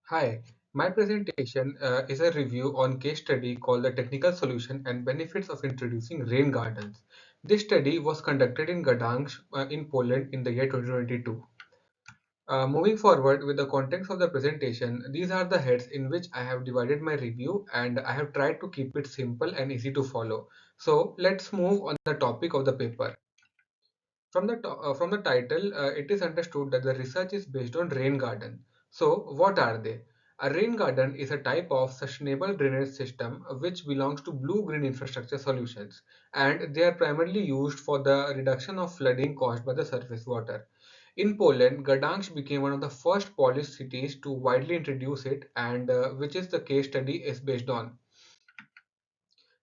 Hi, my presentation is a review on case study called the Technical Solution and Benefits of Introducing Rain Gardens. This study was conducted in Gdansk in Poland in the year 2022. Moving forward with the context of the presentation, these are the heads in which I have divided my review and I have tried to keep it simple and easy to follow. So let's move on the topic of the paper. From the title, it is understood that the research is based on rain garden. So, what are they? A rain garden is a type of sustainable drainage system which belongs to blue-green infrastructure solutions, and they are primarily used for the reduction of flooding caused by the surface water. In Poland, Gdansk became one of the first Polish cities to widely introduce it, and which is the case study is based on.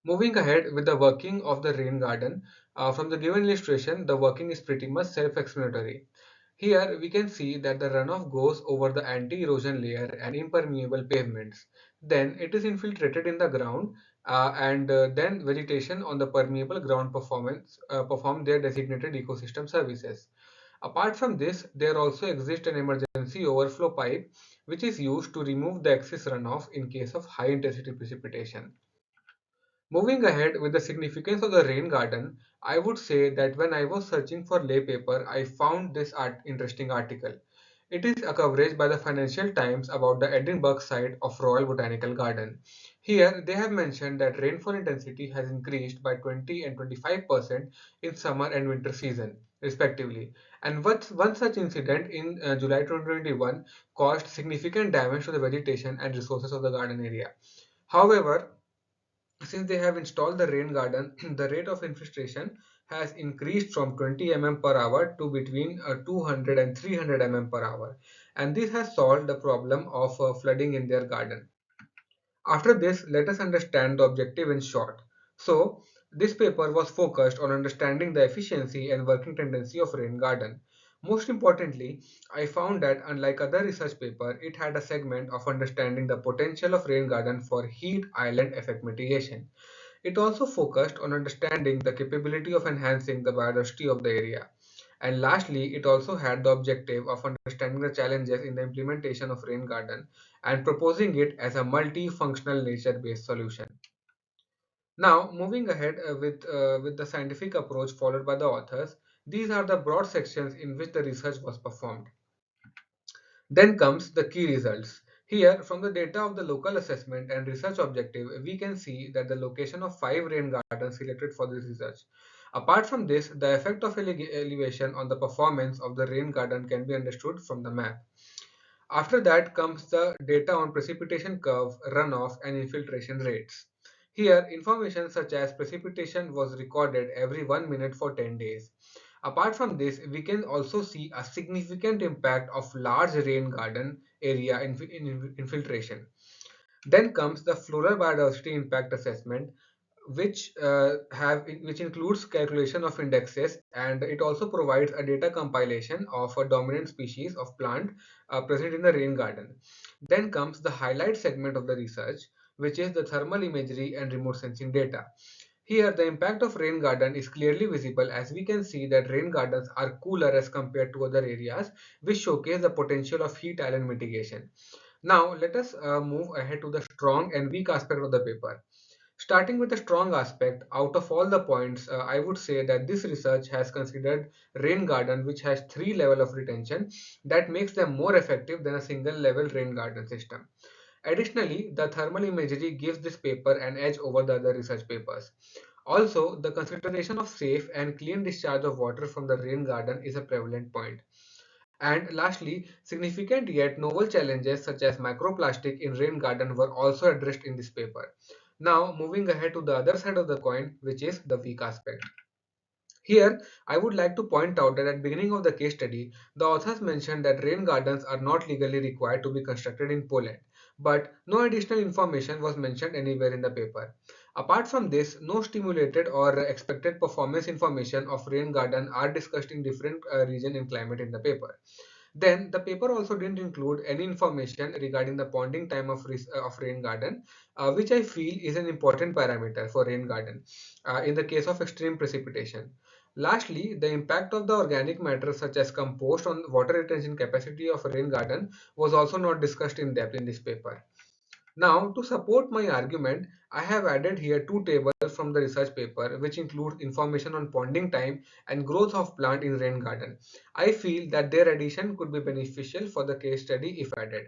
Moving ahead with the working of the rain garden, from the given illustration, the working is pretty much self-explanatory. Here we can see that the runoff goes over the anti-erosion layer and impermeable pavements. Then it is infiltrated in the ground and then vegetation on the permeable ground perform their designated ecosystem services. Apart from this, there also exists an emergency overflow pipe which is used to remove the excess runoff in case of high intensity precipitation. Moving ahead with the significance of the rain garden, I would say that when I was searching for lay paper, I found this interesting article. It is a coverage by the Financial Times about the Edinburgh site of Royal Botanical Garden. Here, they have mentioned that rainfall intensity has increased by 20 and 25% in summer and winter season, respectively. And one such incident in July 2021 caused significant damage to the vegetation and resources of the garden area. However, since they have installed the rain garden, the rate of infiltration has increased from 20 mm per hour to between 200 and 300 mm per hour. And this has solved the problem of flooding in their garden. After this, let us understand the objective in short. So, this paper was focused on understanding the efficiency and working tendency of rain garden. Most importantly, I found that unlike other research paper, it had a segment of understanding the potential of rain garden for heat island effect mitigation. It also focused on understanding the capability of enhancing the biodiversity of the area. And lastly, it also had the objective of understanding the challenges in the implementation of rain garden and proposing it as a multifunctional nature-based solution. Now, moving ahead with the scientific approach followed by the authors, these are the broad sections in which the research was performed. Then comes the key results. Here, from the data of the local assessment and research objective, we can see that the location of 5 rain gardens selected for this research. Apart from this, the effect of elevation on the performance of the rain garden can be understood from the map. After that comes the data on precipitation curve, runoff, and infiltration rates. Here, information such as precipitation was recorded every 1 minute for 10 days. Apart from this, we can also see a significant impact of large rain garden area in infiltration. Then comes the floral biodiversity impact assessment, which includes calculation of indexes, and it also provides a data compilation of a dominant species of plant present in the rain garden. Then comes the highlight segment of the research, which is the thermal imagery and remote sensing data. Here, the impact of rain garden is clearly visible as we can see that rain gardens are cooler as compared to other areas, which showcase the potential of heat island mitigation. Now, let us move ahead to the strong and weak aspect of the paper. Starting with the strong aspect, out of all the points, I would say that this research has considered rain garden which has 3 levels of retention that makes them more effective than a single level rain garden system. Additionally, the thermal imagery gives this paper an edge over the other research papers. Also, the consideration of safe and clean discharge of water from the rain garden is a prevalent point. And lastly, significant yet novel challenges such as microplastic in rain garden were also addressed in this paper. Now, moving ahead to the other side of the coin, which is the weak aspect. Here, I would like to point out that at the beginning of the case study, the authors mentioned that rain gardens are not legally required to be constructed in Poland, but no additional information was mentioned anywhere in the paper. Apart from this, no stimulated or expected performance information of rain garden are discussed in different region and climate in the paper. Then the paper also didn't include any information regarding the ponding time of rain garden, which I feel is an important parameter for rain garden in the case of extreme precipitation. Lastly, the impact of the organic matter such as compost on water retention capacity of a rain garden was also not discussed in depth in this paper. Now, to support my argument, I have added here two tables from the research paper which include information on ponding time and growth of plant in rain garden. I feel that their addition could be beneficial for the case study if added.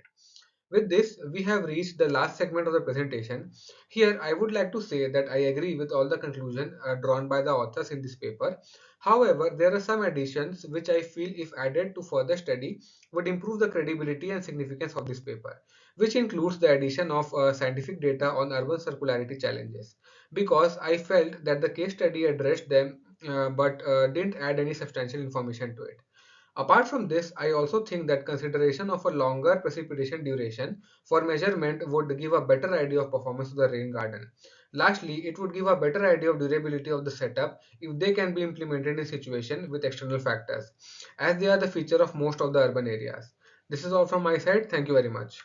With this, we have reached the last segment of the presentation. Here, I would like to say that I agree with all the conclusions drawn by the authors in this paper. However, there are some additions which I feel, if added to further study, would improve the credibility and significance of this paper, which includes the addition of scientific data on urban circularity challenges. Because I felt that the case study addressed them but didn't add any substantial information to it. Apart from this, I also think that consideration of a longer precipitation duration for measurement would give a better idea of performance of the rain garden. Lastly, it would give a better idea of durability of the setup if they can be implemented in situation with external factors, as they are the feature of most of the urban areas. This is all from my side. Thank you very much.